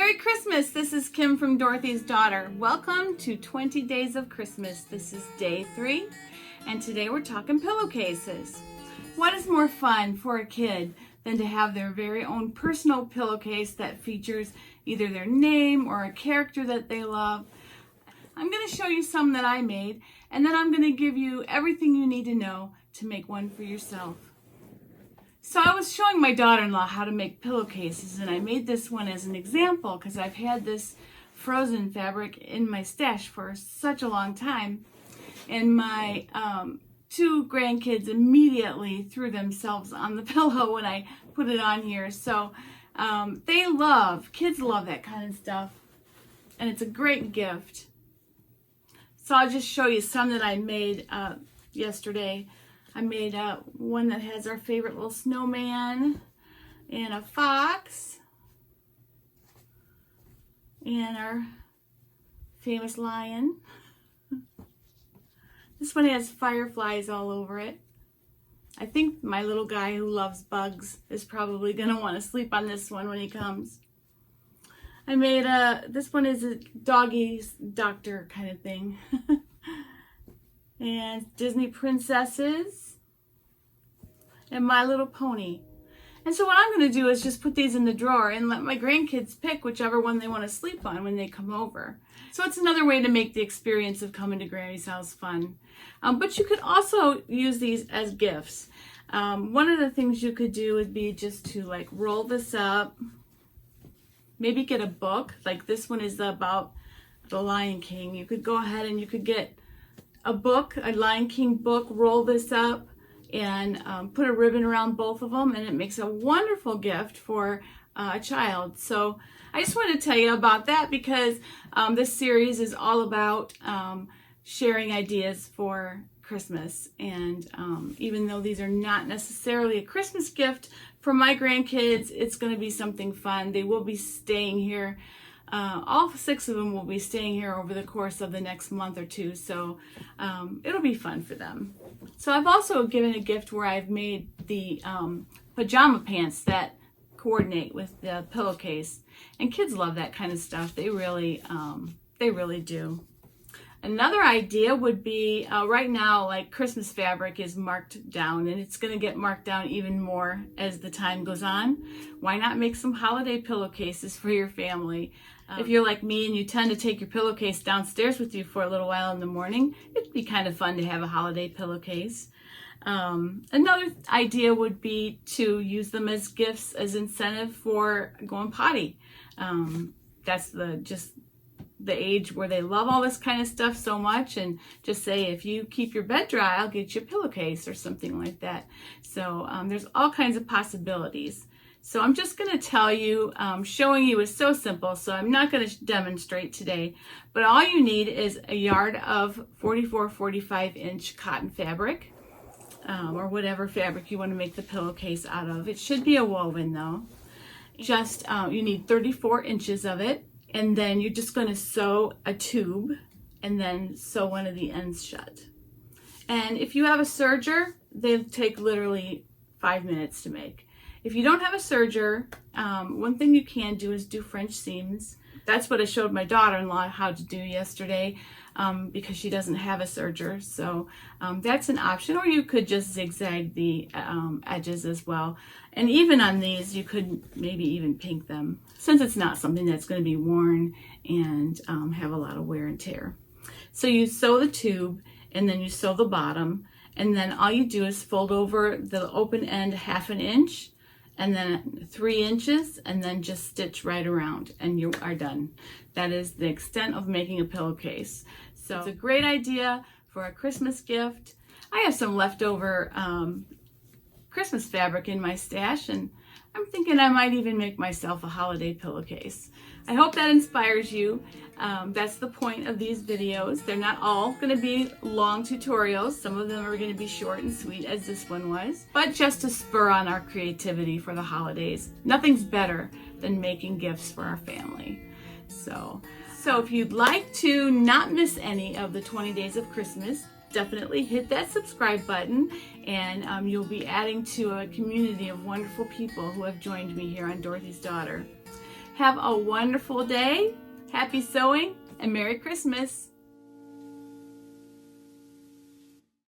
Merry Christmas! This is Kim from Dorothy's Daughter. Welcome to 20 Days of Christmas. This is day 3, and today we're talking pillowcases. What is more fun for a kid than to have their very own personal pillowcase that features either their name or a character that they love? I'm going to show you some that I made, and then I'm going to give you everything you need to know to make one for yourself. So I was showing my daughter-in-law how to make pillowcases, and I made this one as an example because I've had this frozen fabric in my stash for such a long time, and my 2 grandkids immediately threw themselves on the pillow when I put it on here. So kids love that kind of stuff, and it's a great gift. So I'll just show you some that I made yesterday. I made one that has our favorite little snowman and a fox and our famous lion. This one has fireflies all over it. I think my little guy who loves bugs is probably going to want to sleep on this one when he comes. I made this one is a doggy's doctor kind of thing. And Disney princesses and My Little Pony. And so what I'm going to do is just put these in the drawer and let my grandkids pick whichever one they want to sleep on when they come over. So it's another way to make the experience of coming to Granny's house fun. But you could also use these as gifts. One of the things you could do would be just to like roll this up, maybe get a book. Like this one is about the Lion King. You could go ahead and you could get a book, a Lion King book, roll this up and put a ribbon around both of them, and it makes a wonderful gift for a child. So I just wanted to tell you about that because this series is all about sharing ideas for Christmas. And even though these are not necessarily a Christmas gift for my grandkids, it's going to be something fun. They will be staying here. All 6 of them will be staying here over the course of the next month or 2, so it'll be fun for them. So I've also given a gift where I've made the pajama pants that coordinate with the pillowcase, and kids love that kind of stuff. They really do. Another idea would be, right now, like Christmas fabric is marked down, and it's going to get marked down even more as the time goes on. Why not make some holiday pillowcases for your family? If you're like me and you tend to take your pillowcase downstairs with you for a little while in the morning, it'd be kind of fun to have a holiday pillowcase. Another idea would be to use them as gifts, as incentive for going potty. That's the age where they love all this kind of stuff so much, and just say, if you keep your bed dry, I'll get you a pillowcase or something like that. So there's all kinds of possibilities. So I'm just going to tell you, showing you is so simple, so I'm not going to demonstrate today, but all you need is a yard of 44-45 inch cotton fabric, or whatever fabric you want to make the pillowcase out of. It should be a woven though. Just you need 34 inches of it. And then you're just going to sew a tube and then sew one of the ends shut. And if you have a serger, they take literally 5 minutes to make. If you don't have a serger, one thing you can do is do French seams. That's what I showed my daughter-in-law how to do yesterday, because she doesn't have a serger. So that's an option, or you could just zigzag the edges as well. And even on these, you could maybe even pink them, since it's not something that's going to be worn and have a lot of wear and tear. So you sew the tube, and then you sew the bottom, and then all you do is fold over the open end 1/2 inch, and then 3 inches, and then just stitch right around, and you are done. That is the extent of making a pillowcase. So it's a great idea for a Christmas gift. I have some leftover Christmas fabric in my stash, and I'm thinking I might even make myself a holiday pillowcase. I hope that inspires you. That's the point of these videos. They're not all going to be long tutorials. Some of them are going to be short and sweet, as this one was, but just to spur on our creativity for the holidays. Nothing's better than making gifts for our family. So if you'd like to not miss any of the 20 Days of Christmas, definitely hit that subscribe button, and you'll be adding to a community of wonderful people who have joined me here on Dorothy's Daughter. Have a wonderful day. Happy sewing and Merry Christmas.